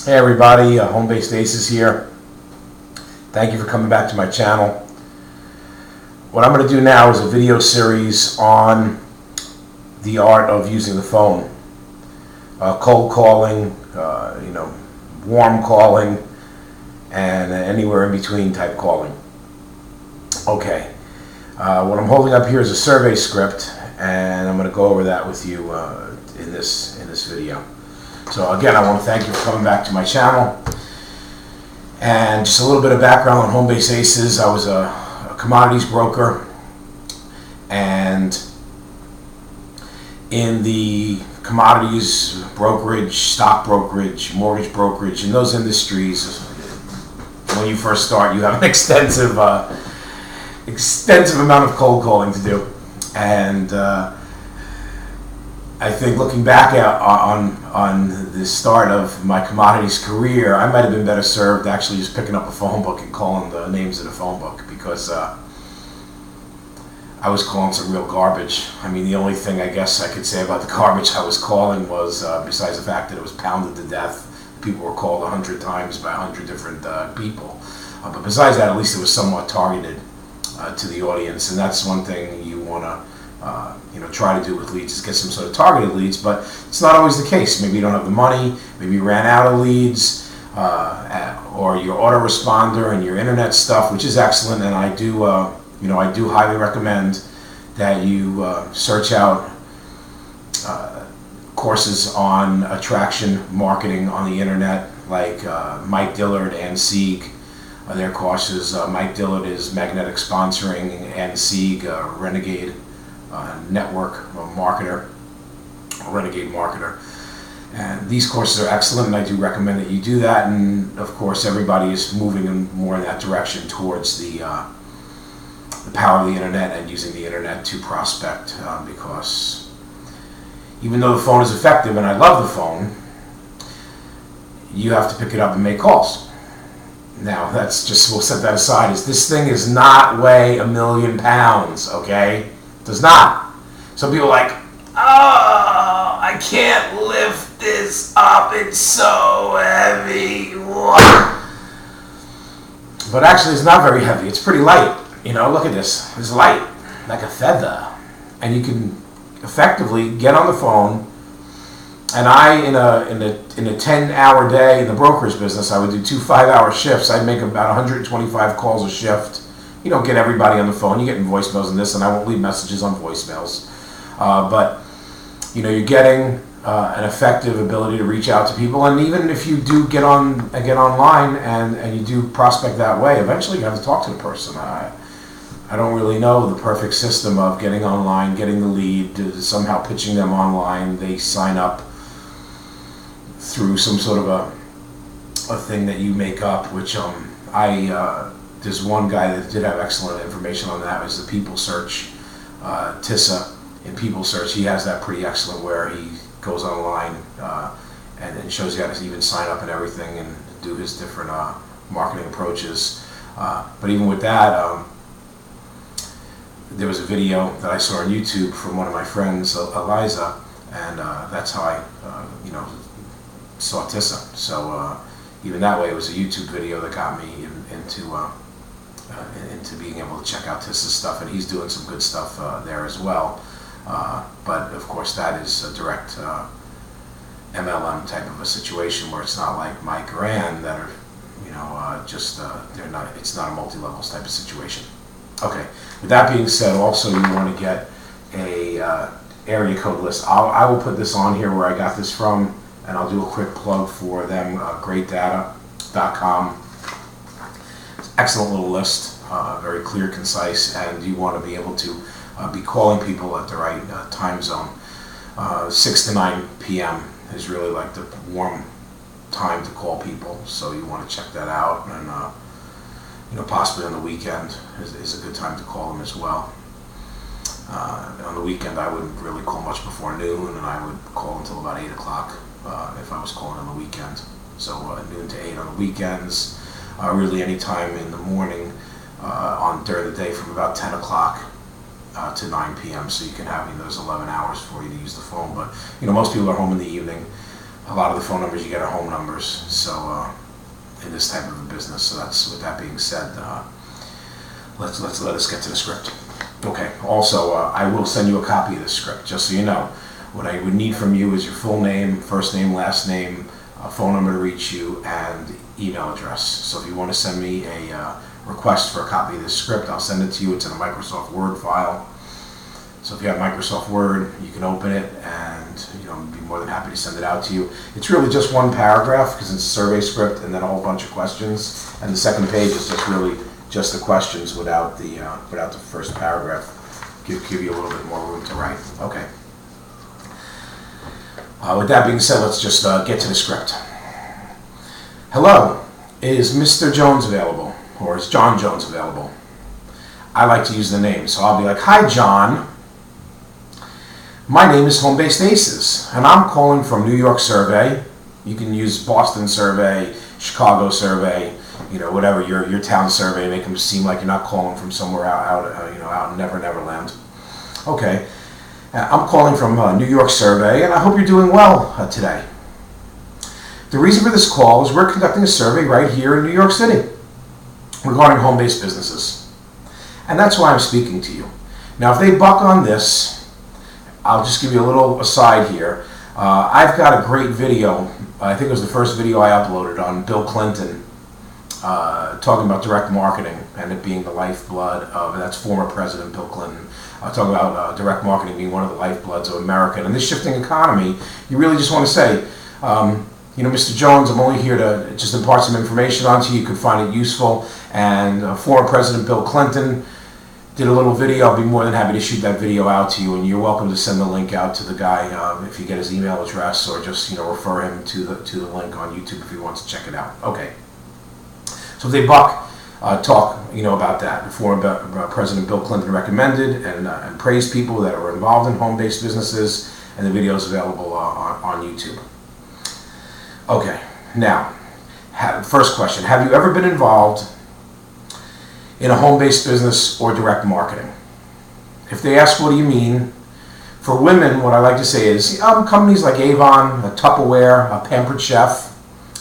Hey everybody, HomeBasedAces here. Thank you for coming back to my channel. What I'm going to do now is a video series on the art of using the phone. Cold calling, warm calling, and anywhere in between type calling. Okay, what I'm holding up here is a survey script, and I'm going to go over that with you in this video. So again, I want to thank you for coming back to my channel. And just a little bit of background on HomeBasedAces. I was a commodities broker, and in the commodities brokerage, stock brokerage, mortgage brokerage, in those industries, when you first start, you have an extensive amount of cold calling to do. And I think looking back on the start of my commodities career, I might have been better served actually just picking up a phone book and calling the names of the phone book, because I was calling some real garbage. I mean, the only thing I guess I could say about the garbage I was calling was, besides the fact that it was pounded to death, people were called 100 times by 100 different people. But besides that, at least it was somewhat targeted to the audience, and that's one thing you want to try to do with leads, is get some sort of targeted leads. But it's not always the case. Maybe you don't have the money, maybe you ran out of leads, or your autoresponder and your internet stuff, which is excellent, and I do highly recommend that you search out courses on attraction marketing on the internet, like Mike Dillard and Sieg. Their courses. Mike Dillard is magnetic sponsoring, and Sieg, renegade network marketer, renegade marketer. And these courses are excellent, and I do recommend that you do that. And of course, everybody is moving more in that direction towards the power of the internet and using the internet to prospect, because even though the phone is effective, and I love the phone, you have to pick it up and make calls. Now, that's just, we'll set that aside. This thing is not weigh 1,000,000 pounds, okay? It does not. Some people are like, oh, I can't lift this up, it's so heavy. But actually, it's not very heavy. It's pretty light. Look at this. It's light, like a feather. And you can effectively get on the phone. And I, in a 10-hour day in the brokerage business, I would do 2 5-hour shifts. I'd make about 125 calls a shift. You don't get everybody on the phone. You get in voicemails and this, and I won't leave messages on voicemails. But you're getting an effective ability to reach out to people. And even if you do get online and you do prospect that way, eventually you have to talk to the person. I don't really know the perfect system of getting online, getting the lead, somehow pitching them online. They sign up through some sort of a thing that you make up, which there's one guy that did have excellent information on that. Is the People Search, Tissa in People Search. He has that pretty excellent, where he goes online and shows you how to even sign up and everything and do his different marketing approaches. But even with that, there was a video that I saw on YouTube from one of my friends, Eliza, and that's how I saw Tissa. So even that way, it was a YouTube video that got me into being able to check out Tissa's stuff, and he's doing some good stuff there as well. But of course, that is a direct MLM type of a situation, where it's not like Mike or Ann that are they're not. It's not a multi-levels type of situation. Okay. With that being said, also you want to get a area code list. I will put this on here where I got this from, and I'll do a quick plug for them. Greatdata.com. Excellent little list, very clear, concise, and you want to be able to be calling people at the right time zone. 6 to 9 p.m. is really like the warm time to call people, so you want to check that out. And possibly on the weekend is a good time to call them as well. On the weekend, I wouldn't really call much before noon, and I would call until about 8 o'clock if I was calling on the weekend. So noon to 8 on the weekends. Really any time in the morning during the day from about 10 o'clock to 9 p.m. So you can have those 11 hours for you to use the phone. But most people are home in the evening. a lot of the phone numbers you get are home numbers. So in this type of a business. So that's, with that being said, let us get to the script. Okay. Also, I will send you a copy of the script, just so you know. What I would need from you is your full name, first name, last name, phone number to reach you, and email address. So if you want to send me a request for a copy of this script, I'll send it to you. It's in a Microsoft Word file. So if you have Microsoft Word, you can open it, and I'd be more than happy to send it out to you. It's really just one paragraph because it's a survey script, and then a whole bunch of questions. And the second page is just really just the questions without the first paragraph. Give you a little bit more room to write. Okay. With that being said, let's just get to the script. Hello, is Mr. Jones available? Or is John Jones available? I like to use the name, so I'll be like, hi John. My name is HomeBasedAces, and I'm calling from New York Survey. You can use Boston Survey, Chicago Survey, whatever, your town survey, make them seem like you're not calling from somewhere out in Neverland. Okay. I'm calling from New York Survey, and I hope you're doing well today. The reason for this call is we're conducting a survey right here in New York City regarding home-based businesses. And that's why I'm speaking to you. Now, if they buck on this, I'll just give you a little aside here. I've got a great video. I think it was the first video I uploaded on Bill Clinton talking about direct marketing and it being the lifeblood of, that's former President Bill Clinton. Talking about direct marketing being one of the lifebloods of America. And in this shifting economy, you really just want to say, Mr. Jones, I'm only here to just impart some information onto you. You could find it useful. And former President Bill Clinton did a little video. I'll be more than happy to shoot that video out to you. And you're welcome to send the link out to the guy if you get his email address, or just refer him to the link on YouTube if he wants to check it out. Okay. So if they buck, talk about that. Former President Bill Clinton recommended and praised people that were involved in home-based businesses, and the video is available on YouTube. Okay, now, first question. Have you ever been involved in a home-based business or direct marketing? If they ask, what do you mean? For women, what I like to say is companies like Avon, Tupperware, Pampered Chef.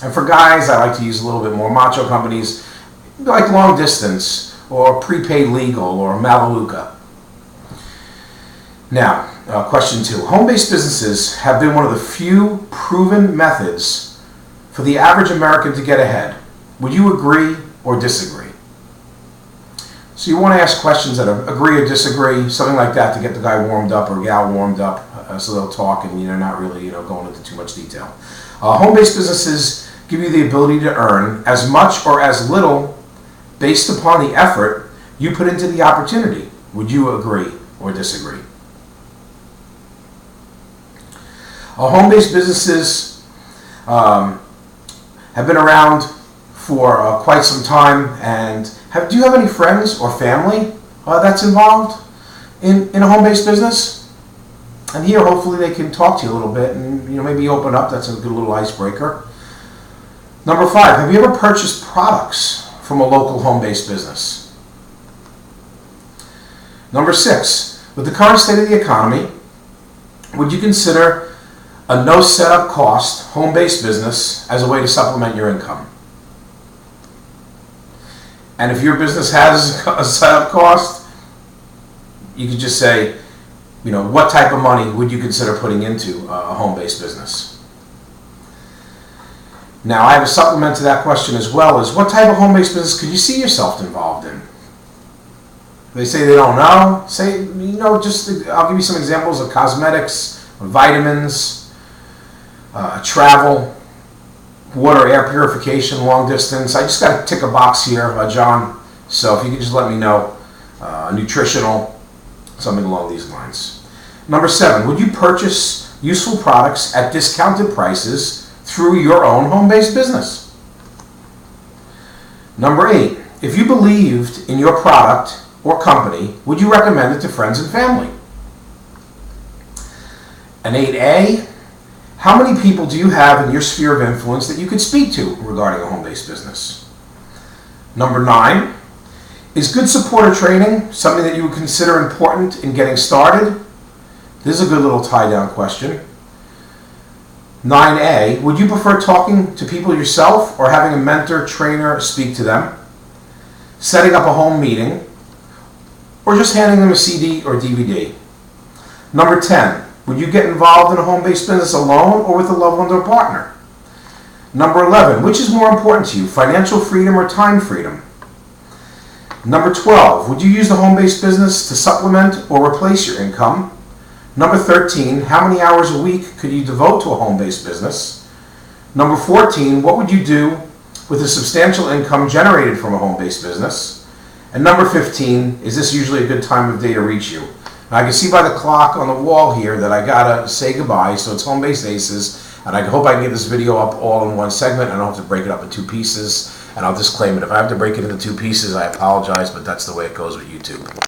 And for guys, I like to use a little bit more macho companies like Long Distance or Prepaid Legal or Melaleuca. Now, question 2. Home-based businesses have been one of the few proven methods for the average American to get ahead. Would you agree or disagree? So you want to ask questions that are agree or disagree, something like that, to get the guy warmed up or gal warmed up, so they'll talk and not really going into too much detail. Home-based businesses give you the ability to earn as much or as little based upon the effort you put into the opportunity. Would you agree or disagree? Home-based businesses have been around for quite some time. And do you have any friends or family that's involved in a home-based business? And here, hopefully, they can talk to you a little bit and maybe open up. That's a good little icebreaker. Number 5, have you ever purchased products from a local home-based business? Number 6, with the current state of the economy, would you consider a no setup cost home-based business as a way to supplement your income? And if your business has a setup cost, you could just say, what type of money would you consider putting into a home-based business? Now, I have a supplement to that question as well, is what type of home-based business could you see yourself involved in? They say they don't know. Say, I'll give you some examples of cosmetics, vitamins, travel, water, air purification, long distance. I just got to tick a box here, John. So if you could just let me know, nutritional, something along these lines. Number 7, would you purchase useful products at discounted prices through your own home-based business? Number 8, if you believed in your product or company, would you recommend it to friends and family? And 8A, how many people do you have in your sphere of influence that you could speak to regarding a home-based business? Number 9, is good supporter training something that you would consider important in getting started? This is a good little tie-down question. 9A, would you prefer talking to people yourself or having a mentor, trainer speak to them? Setting up a home meeting, or just handing them a CD or DVD? Number 10, would you get involved in a home-based business alone or with a loved one or partner? Number 11, which is more important to you, financial freedom or time freedom? Number 12, would you use the home-based business to supplement or replace your income? Number 13, how many hours a week could you devote to a home-based business? Number 14, what would you do with a substantial income generated from a home-based business? And number 15, is this usually a good time of day to reach you? Now, I can see by the clock on the wall here that I gotta say goodbye, so it's Home-Based Aces, and I hope I can get this video up all in one segment. I don't have to break it up in two pieces, and I'll disclaim it. If I have to break it into two pieces, I apologize, but that's the way it goes with YouTube.